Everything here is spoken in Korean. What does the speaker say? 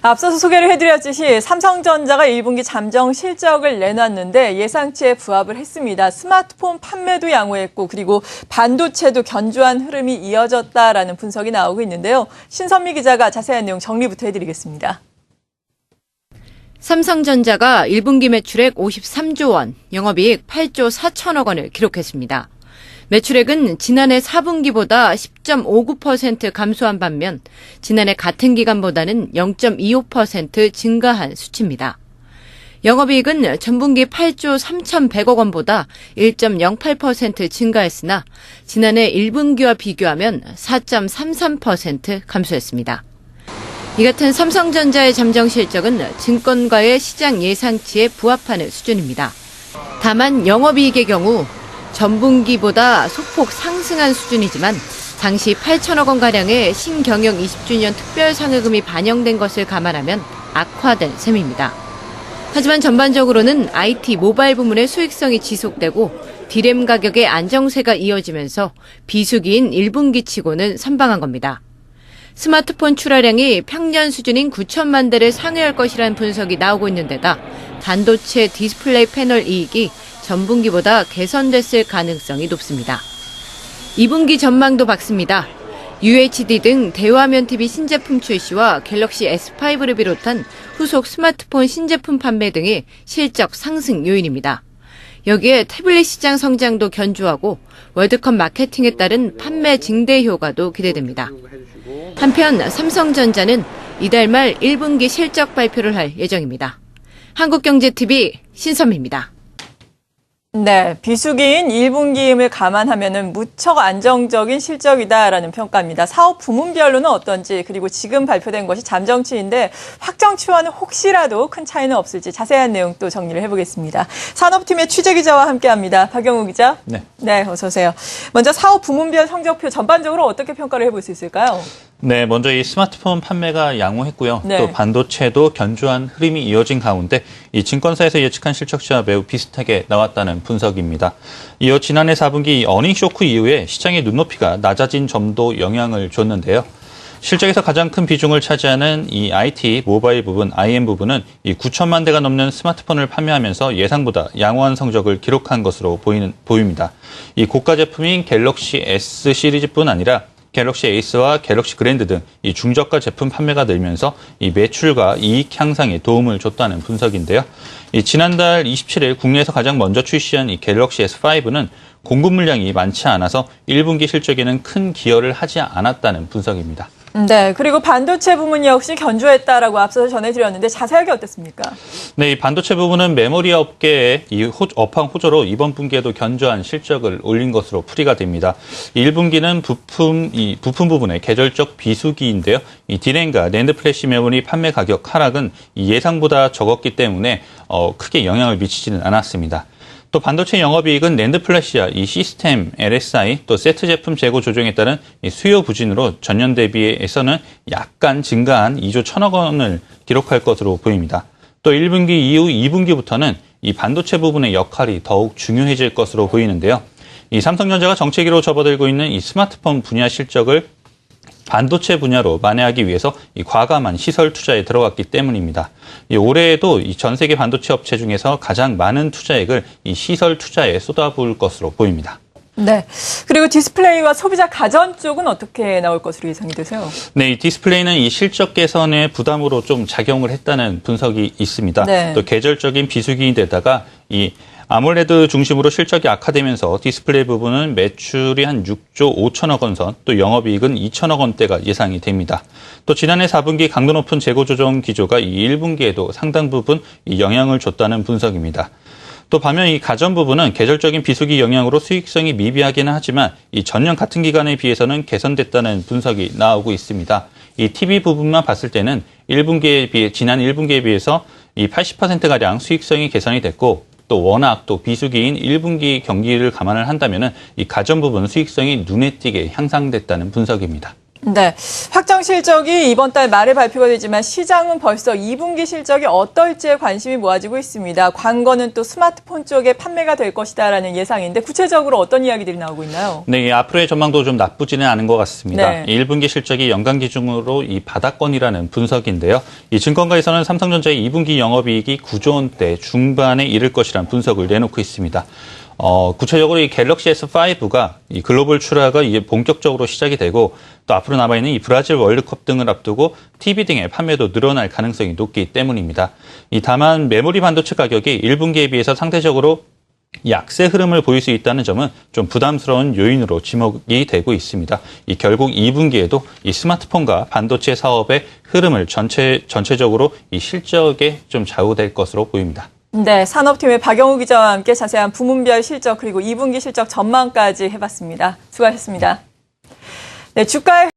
앞서서 소개를 해드렸듯이 삼성전자가 1분기 잠정 실적을 내놨는데 예상치에 부합을 했습니다. 스마트폰 판매도 양호했고 그리고 반도체도 견조한 흐름이 이어졌다라는 분석이 나오고 있는데요. 신선미 기자가 자세한 내용 정리부터 해드리겠습니다. 삼성전자가 1분기 매출액 53조 원, 영업이익 8조 4천억 원을 기록했습니다. 매출액은 지난해 4분기보다 10.59% 감소한 반면 지난해 같은 기간보다는 0.25% 증가한 수치입니다. 영업이익은 전분기 8조 3,100억 원보다 1.08% 증가했으나 지난해 1분기와 비교하면 4.33% 감소했습니다. 이 같은 삼성전자의 잠정 실적은 증권가의 시장 예상치에 부합하는 수준입니다. 다만 영업이익의 경우 전분기보다 소폭 상승한 수준이지만 당시 8천억 원가량의 신경영 20주년 특별상여금이 반영된 것을 감안하면 악화된 셈입니다. 하지만 전반적으로는 IT 모바일 부문의 수익성이 지속되고 디램 가격의 안정세가 이어지면서 비수기인 1분기치고는 선방한 겁니다. 스마트폰 출하량이 평년 수준인 9천만 대를 상회할 것이라는 분석이 나오고 있는 데다 반도체 디스플레이 패널 이익이 전분기보다 개선됐을 가능성이 높습니다. 2분기 전망도 밝습니다. UHD 등 대화면 TV 신제품 출시와 갤럭시 S5를 비롯한 후속 스마트폰 신제품 판매 등이 실적 상승 요인입니다. 여기에 태블릿 시장 성장도 견조하고 월드컵 마케팅에 따른 판매 증대 효과도 기대됩니다. 한편 삼성전자는 이달 말 1분기 실적 발표를 할 예정입니다. 한국경제TV 신선미입니다. 네, 비수기인 1분기임을 감안하면 무척 안정적인 실적이다라는 평가입니다. 사업 부문별로는 어떤지 그리고 지금 발표된 것이 잠정치인데 확정치와는 혹시라도 큰 차이는 없을지 자세한 내용 또 정리를 해보겠습니다. 산업팀의 취재기자와 함께합니다. 박영우 기자. 네, 어서 오세요. 먼저 사업 부문별 성적표 전반적으로 어떻게 평가를 해볼 수 있을까요? 네, 먼저 이 스마트폰 판매가 양호했고요. 네. 또 반도체도 견조한 흐름이 이어진 가운데 이 증권사에서 예측한 실적치와 매우 비슷하게 나왔다는 분석입니다. 이어 지난해 4분기 어닝 쇼크 이후에 시장의 눈높이가 낮아진 점도 영향을 줬는데요. 실적에서 가장 큰 비중을 차지하는 이 IT 모바일 부분, IM 부분은 이 9천만 대가 넘는 스마트폰을 판매하면서 예상보다 양호한 성적을 기록한 것으로 보입니다. 이 고가 제품인 갤럭시 S 시리즈뿐 아니라 갤럭시 에이스와 갤럭시 그랜드 등 이 중저가 제품 판매가 늘면서 이 매출과 이익 향상에 도움을 줬다는 분석인데요. 이 지난달 27일 국내에서 가장 먼저 출시한 이 갤럭시 S5는 공급 물량이 많지 않아서 1분기 실적에는 큰 기여를 하지 않았다는 분석입니다. 네, 그리고 반도체 부문 역시 견조했다라고 앞서서 전해드렸는데 자세하게 어땠습니까? 네, 이 반도체 부분은 메모리 업계의 이 업황 호조로 이번 분기에도 견조한 실적을 올린 것으로 풀이가 됩니다. 1분기는 부품 부분의 계절적 비수기인데요. 이 디램과 낸드 플래시 메모리 판매 가격 하락은 이 예상보다 적었기 때문에 크게 영향을 미치지는 않았습니다. 또 반도체 영업이익은 낸드 플래시와 이 시스템, LSI, 또 세트 제품 재고 조정에 따른 이 수요 부진으로 전년 대비해서는 약간 증가한 2조 1천억 원을 기록할 것으로 보입니다. 또 1분기 이후 2분기부터는 이 반도체 부분의 역할이 더욱 중요해질 것으로 보이는데요. 이 삼성전자가 정체기로 접어들고 있는 이 스마트폰 분야 실적을 반도체 분야로 만회하기 위해서 이 과감한 시설 투자에 들어갔기 때문입니다. 이 올해에도 이 전 세계 반도체 업체 중에서 가장 많은 투자액을 이 시설 투자에 쏟아부을 것으로 보입니다. 네. 그리고 디스플레이와 소비자 가전 쪽은 어떻게 나올 것으로 예상이 되세요? 네, 이 디스플레이는 이 실적 개선의 부담으로 좀 작용을 했다는 분석이 있습니다. 네. 또 계절적인 비수기인데다가 이 아몰레드 중심으로 실적이 악화되면서 디스플레이 부분은 매출이 한 6조 5천억 원 선, 또 영업이익은 2천억 원대가 예상이 됩니다. 또 지난해 4분기 강도 높은 재고 조정 기조가 이 1분기에도 상당 부분 이 영향을 줬다는 분석입니다. 또 반면 이 가전 부분은 계절적인 비수기 영향으로 수익성이 미비하기는 하지만 이 전년 같은 기간에 비해서는 개선됐다는 분석이 나오고 있습니다. 이 TV 부분만 봤을 때는 지난 1분기에 비해서 이 80%가량 수익성이 개선이 됐고 또 워낙 또 비수기인 1분기 경기를 감안을 한다면은 이 가전 부분 수익성이 눈에 띄게 향상됐다는 분석입니다. 네, 확정 실적이 이번 달 말에 발표가 되지만 시장은 벌써 2분기 실적이 어떨지에 관심이 모아지고 있습니다. 관건은 또 스마트폰 쪽에 판매가 될 것이다라는 예상인데 구체적으로 어떤 이야기들이 나오고 있나요? 네, 앞으로의 전망도 좀 나쁘지는 않은 것 같습니다. 네. 1분기 실적이 연간 기준으로 이 바닥권이라는 분석인데요. 이 증권가에서는 삼성전자의 2분기 영업이익이 9조 원대 중반에 이를 것이라는 분석을 내놓고 있습니다. 구체적으로 이 갤럭시 S5가 이 글로벌 출하가 이제 본격적으로 시작이 되고 또 앞으로 남아있는 이 브라질 월드컵 등을 앞두고 TV 등의 판매도 늘어날 가능성이 높기 때문입니다. 다만 메모리 반도체 가격이 1분기에 비해서 상대적으로 약세 흐름을 보일 수 있다는 점은 좀 부담스러운 요인으로 지목이 되고 있습니다. 결국 2분기에도 이 스마트폰과 반도체 사업의 흐름을 전체적으로 이 실적에 좀 좌우될 것으로 보입니다. 네, 산업팀의 박영우 기자와 함께 자세한 부문별 실적 그리고 2분기 실적 전망까지 해봤습니다. 수고하셨습니다. 네, 주가의